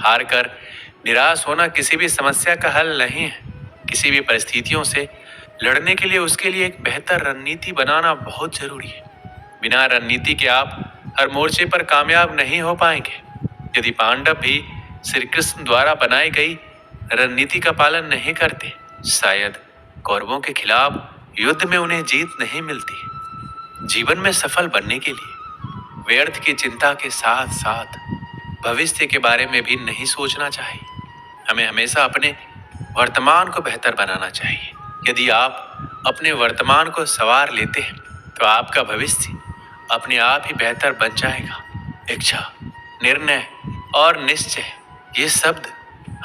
हार कर निराश होना किसी भी समस्या का हल नहीं है। किसी भी परिस्थितियों से लड़ने के लिए उसके लिए एक बेहतर रणनीति बनाना बहुत जरूरी है। बिना रणनीति के आप हर मोर्चे पर कामयाब नहीं हो पाएंगे। यदि पांडव भी श्री कृष्ण द्वारा बनाई गई रणनीति का पालन नहीं करते, शायद कौरवों के खिलाफ युद्ध में उन्हें जीत नहीं मिलती। जीवन में सफल बनने के लिए व्यर्थ की चिंता के साथ साथ भविष्य के बारे में भी नहीं सोचना चाहिए। हमें हमेशा अपने वर्तमान को बेहतर बनाना चाहिए। यदि आप अपने वर्तमान को संवार लेते हैं तो आपका भविष्य अपने आप ही बेहतर बन जाएगा। इच्छा, निर्णय और निश्चय, ये शब्द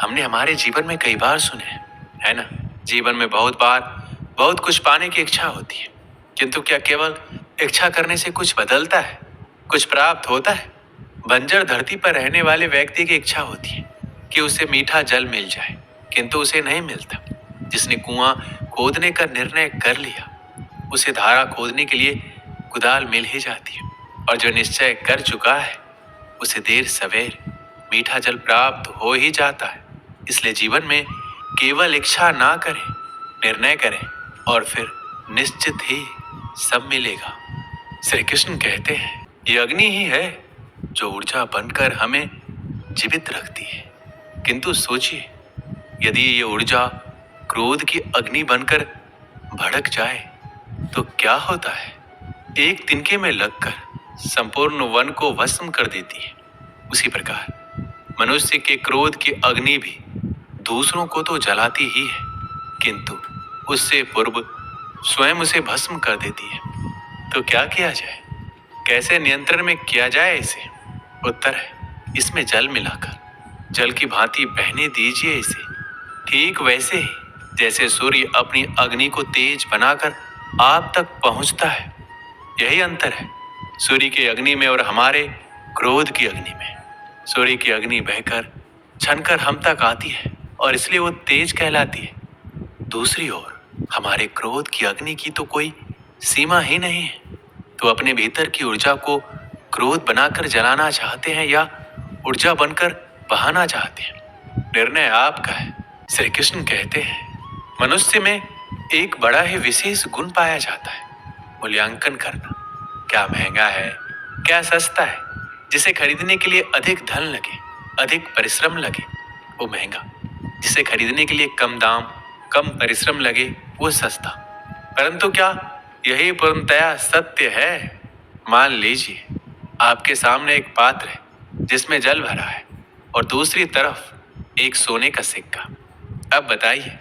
हमने हमारे जीवन में कई बार सुने हैं, है ना? जीवन में बहुत बार बहुत कुछ पाने की इच्छा होती है, किंतु क्या केवल इच्छा करने से कुछ बदलता है, कुछ प्राप्त होता है? बंजर धरती पर रहने वाले व्यक्ति की इच्छा होती है कि उसे मीठा जल मिल जाए, किंतु उसे नहीं मिलता। जिसने कुआं खोदने का निर्णय कर लिया, उसे धारा खोदने के लिए कुदाल मिल ही जाती है, और जो निश्चय कर चुका है उसे देर सवेर मीठा जल प्राप्त हो ही जाता है। इसलिए जीवन में केवल इच्छा ना करें, निर्णय करें और फिर निश्चित ही सब मिलेगा। श्री कृष्ण कहते हैं, ये अग्नि ही है जो ऊर्जा बनकर हमें जीवित रखती है। किंतु सोचिए, यदि ये ऊर्जा क्रोध की अग्नि बनकर भड़क जाए तो क्या होता है? एक तिनके में लगकर संपूर्ण वन को भस्म कर देती है। उसी प्रकार मनुष्य के क्रोध की अग्नि भी दूसरों को तो जलाती ही है, किंतु उससे पूर्व स्वयं उसे भस्म कर देती है। तो क्या किया जाए? कैसे नियंत्रण में किया जाए इसे? उत्तर है, इसमें जल मिलाकर जल की भांति बहने दीजिए इसे। ठीक वैसे ही जैसे सूर्य अपनी अग्नि को तेज बनाकर आप तक पहुंचता है। यही अंतर है सूर्य की अग्नि में और हमारे क्रोध की अग्नि में। सूर्य की अग्नि बहकर छनकर हम तक आती है और इसलिए वो तेज कहलाती है। दूसरी ओर हमारे क्रोध की अग्नि की तो कोई सीमा ही नहीं है। तो अपने भीतर की ऊर्जा को क्रोध बनाकर जलाना चाहते हैं या ऊर्जा बनकर बहाना चाहते हैं? निर्णय आपका है। श्री कृष्ण कहते हैं, मनुष्य में एक बड़ा ही विशेष गुण पाया जाता है, मूल्यांकन करना। क्या महंगा है, क्या सस्ता है? जिसे खरीदने के लिए अधिक धन लगे, अधिक परिश्रम लगे, वो महंगा। जिसे खरीदने के लिए कम दाम, कम परिश्रम लगे, वो सस्ता। परंतु क्या यही पूर्णतया सत्य है? मान लीजिए आपके सामने एक पात्र है जिसमें जल भरा है और दूसरी तरफ एक सोने का सिक्का। अब बताइए,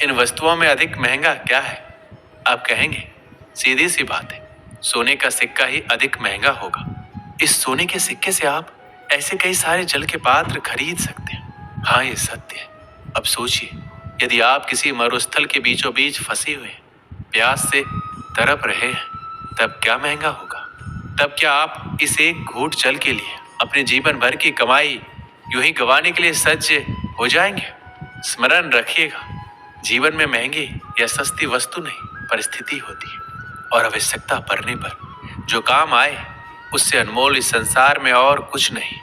इन वस्तुओं में अधिक महंगा क्या है? आप कहेंगे, सीधी सी बात है, सोने का सिक्का ही अधिक महंगा होगा। इस सोने के सिक्के से आप ऐसे कई सारे जल के पात्र खरीद सकते हैं। हाँ, ये सत्य है। अब सोचिए, यदि आप किसी मरुस्थल के बीचों बीच फंसे हुए हैं, प्यास से तड़प रहे हैं, तब क्या महंगा होगा? तब क्या आप इस एक घूंट जल के लिए अपने जीवन भर की कमाई यूं ही गंवाने के लिए सज्ज हो जाएंगे? स्मरण रखिएगा, जीवन में महंगी या सस्ती वस्तु नहीं, परिस्थिति होती है, और आवश्यकता पड़ने पर जो काम आए उससे अनमोल इस संसार में और कुछ नहीं।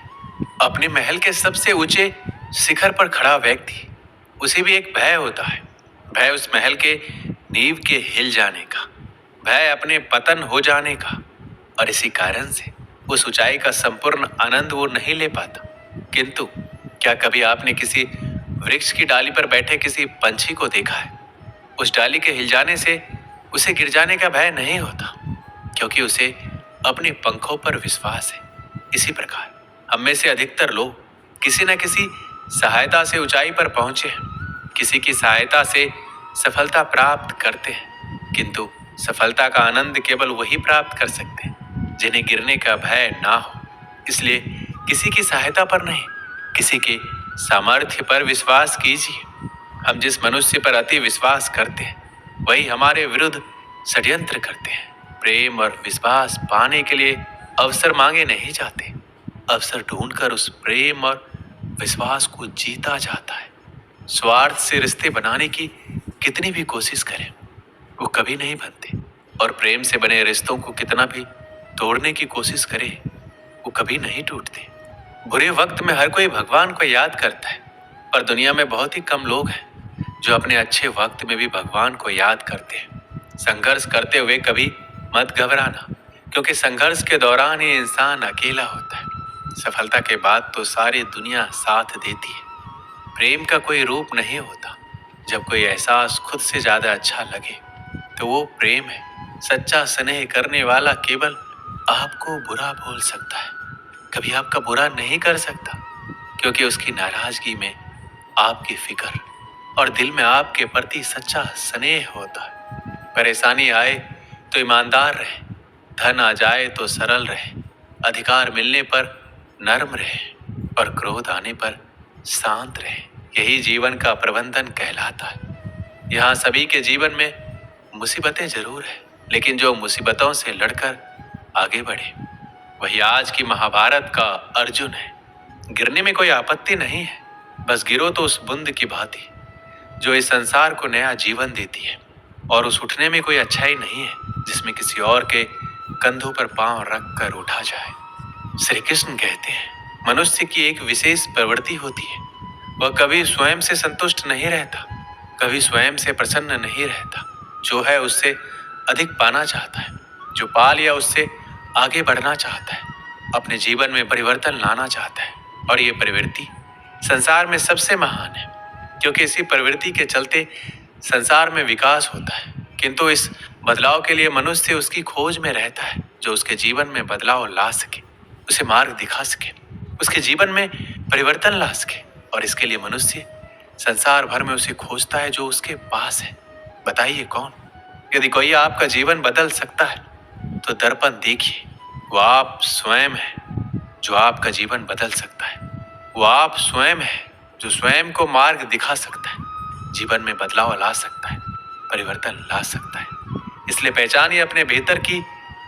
अपने महल के सबसे ऊंचे शिखर पर खड़ा व्यक्ति, उसे भी एक भय होता है। भय उस महल के नींव के हिल जाने का, भय अपने पतन हो जाने का, और इसी कारण से उस ऊंचाई का संपूर्ण आनंद वो नहीं ले पाता। किंतु क्या कभी आपने किसी वृक्ष की डाली पर बैठे किसी पंछी को देखा है? उस डाली के हिल जाने से उसे गिर जाने का भय नहीं होता, क्योंकि उसे अपने पंखों पर विश्वास है। इसी प्रकार हम में से अधिकतर लोग किसी न किसी सहायता से ऊंचाई पर पहुंचे हैं, किसी की सहायता से सफलता प्राप्त करते हैं, किंतु सफलता का आनंद केवल वही प्राप्त कर सकते हैं जिन्हें गिरने का भय ना हो। इसलिए किसी की सहायता पर नहीं, किसी के सामर्थ्य पर विश्वास कीजिए। हम जिस मनुष्य पर अति विश्वास करते हैं वही हमारे विरुद्ध षड्यंत्र करते हैं। प्रेम और विश्वास पाने के लिए अवसर मांगे नहीं जाते, अवसर ढूंढकर उस प्रेम और विश्वास को जीता जाता है। स्वार्थ से रिश्ते बनाने की कितनी भी कोशिश करें, वो कभी नहीं बनते, और प्रेम से बने रिश्तों को कितना भी तोड़ने की कोशिश करें, वो कभी नहीं टूटते। बुरे वक्त में हर कोई भगवान को याद करता है, पर दुनिया में बहुत ही कम लोग हैं जो अपने अच्छे वक्त में भी भगवान को याद करते हैं। संघर्ष करते हुए कभी मत घबराना, क्योंकि संघर्ष के दौरान ही इंसान अकेला होता है। सफलता के बाद तो सारी दुनिया साथ देती है। प्रेम का कोई रूप नहीं होता। जब कोई एहसास खुद से ज्यादा अच्छा लगे तो वो प्रेम है। सच्चा स्नेह करने वाला केवल आपको बुरा बोल सकता है, कभी आपका बुरा नहीं कर सकता, क्योंकि उसकी नाराजगी में आपकी फिक्र और दिल में आपके प्रति सच्चा स्नेह होता है। परेशानी आए तो ईमानदार रहे, धन आ जाए तो सरल रहे, अधिकार मिलने पर नर्म रहे और क्रोध आने पर शांत रहे। यही जीवन का प्रबंधन कहलाता है। यहाँ सभी के जीवन में मुसीबतें जरूर है, लेकिन जो मुसीबतों से लड़कर आगे बढ़े वही आज की महाभारत का अर्जुन है। गिरने में कोई आपत्ति नहीं है, बस गिरो तो उस बूंद की भांति जो इस संसार को नया जीवन देती है। और उस उठने में कोई अच्छाई नहीं है जिसमें किसी और के कंधों पर पांव रख कर उठा जाए। श्री कृष्ण कहते हैं, मनुष्य की एक विशेष प्रवृत्ति होती है। वह कभी स्वयं से संतुष्ट नहीं रहता, कभी स्वयं से प्रसन्न नहीं रहता। जो है उससे अधिक पाना चाहता है, जो पा लिया उससे आगे बढ़ना चाहता है, अपने जीवन में परिवर्तन लाना चाहता है। और ये प्रवृत्ति संसार में सबसे महान है, क्योंकि इसी प्रवृत्ति के चलते संसार में विकास होता है। किंतु इस बदलाव के लिए मनुष्य उसकी खोज में रहता है, जो उसके जीवन में बदलाव ला सके, उसे मार्ग दिखा सके, उसके जीवन में परिवर्तन ला सके। और इसके लिए मनुष्य संसार भर में उसे खोजता है जो उसके पास है। बताइए कौन? यदि कोई आपका जीवन बदल सकता है तो दर्पण देखिए, वो आप स्वयं है जो आपका जीवन बदल सकता है। वो आप स्वयं है जो स्वयं को मार्ग दिखा सकता है, जीवन में बदलाव ला सकता है, परिवर्तन ला सकता है। इसलिए पहचानिए अपने भीतर की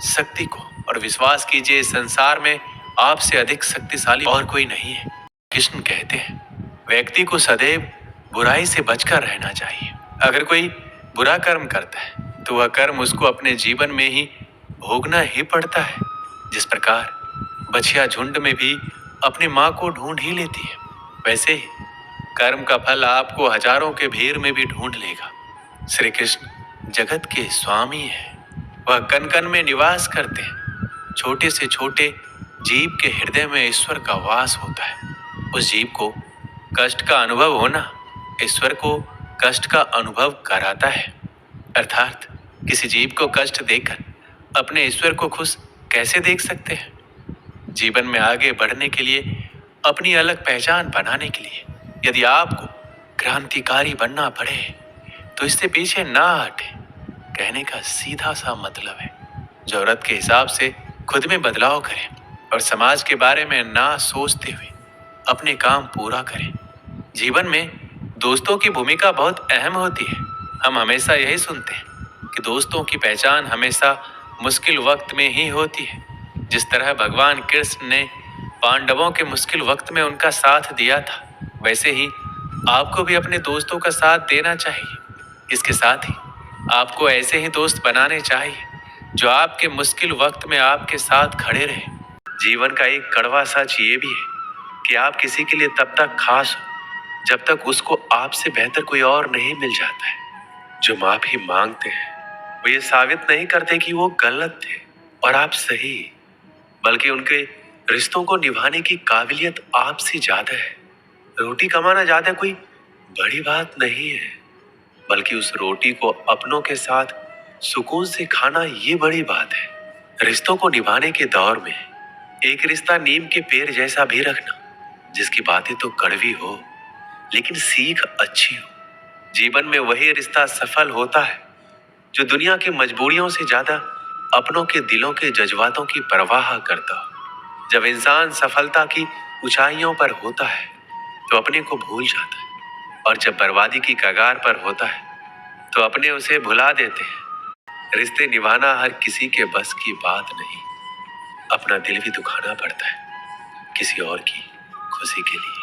शक्ति को और विश्वास कीजिए, इस संसार में आपसे अधिक शक्तिशाली और कोई नहीं है। कृष्ण कहते हैं, व्यक्ति को सदैव बुराई से बचकर रहना चाहिए। अगर कोई बुरा कर्म करता है तो वह कर्म उसको अपने जीवन में ही भोगना ही पड़ता है। जिस प्रकार बछिया झुंड में भी अपनी माँ को ढूंढ ही लेती है, वैसे ही कर्म का फल आपको हजारों के भीड़ में भी ढूंढ लेगा। श्री कृष्ण जगत के स्वामी हैं। वह कण कण में निवास करते हैं। छोटे से छोटे जीव के हृदय में ईश्वर का वास होता है। उस जीव को कष्ट का अनुभव होना ईश्वर को कष्ट का अनुभव कराता है। अर्थात किसी जीव को कष्ट देकर अपने ईश्वर को खुश कैसे देख सकते हैं? जीवन में आगे बढ़ने के लिए, अपनी अलग पहचान बनाने के लिए यदि आपको क्रांतिकारी बनना पड़े तो इससे पीछे ना हटे। कहने का सीधा सा मतलब है, जरूरत के हिसाब से खुद में बदलाव करें और समाज के बारे में ना सोचते हुए अपने काम पूरा करें। जीवन में दोस्तों की भूमिका बहुत अहम होती है। हम हमेशा यही सुनते हैं कि दोस्तों की पहचान हमेशा मुश्किल वक्त में ही होती है। जिस तरह भगवान कृष्ण ने पांडवों के मुश्किल वक्त में उनका साथ दिया था, वैसे ही आपको भी अपने दोस्तों का साथ देना चाहिए। इसके साथ ही आपको ऐसे ही दोस्त बनाने चाहिए जो आपके मुश्किल वक्त में आपके साथ खड़े रहे। जीवन का एक कड़वा सच ये भी है कि आप किसी के लिए तब तक खास हो जब तक उसको आपसे बेहतर कोई और नहीं मिल जाता है। जो माफी मांगते हैं वो ये साबित नहीं करते कि वो गलत थे और आप सही, बल्कि उनके रिश्तों को निभाने की काबिलियत आपसे ज्यादा है। रोटी कमाना ज्यादा कोई बड़ी बात नहीं है, बल्कि उस रोटी को अपनों के साथ सुकून से खाना ये बड़ी बात है। रिश्तों को निभाने के दौर में एक रिश्ता नीम के पेड़ जैसा भी रखना, जिसकी बातें तो कड़वी हो लेकिन सीख अच्छी हो। जीवन में वही रिश्ता सफल होता है जो दुनिया की मजबूरियों से ज्यादा अपनों के दिलों के जज्बातों की परवाह करता हो। जब इंसान सफलता की ऊंचाइयों पर होता है तो अपने को भूल जाता है, और जब बर्बादी की कगार पर होता है तो अपने उसे भुला देते हैं। रिश्ते निभाना हर किसी के बस की बात नहीं। अपना दिल भी दुखाना पड़ता है किसी और की खुशी के लिए।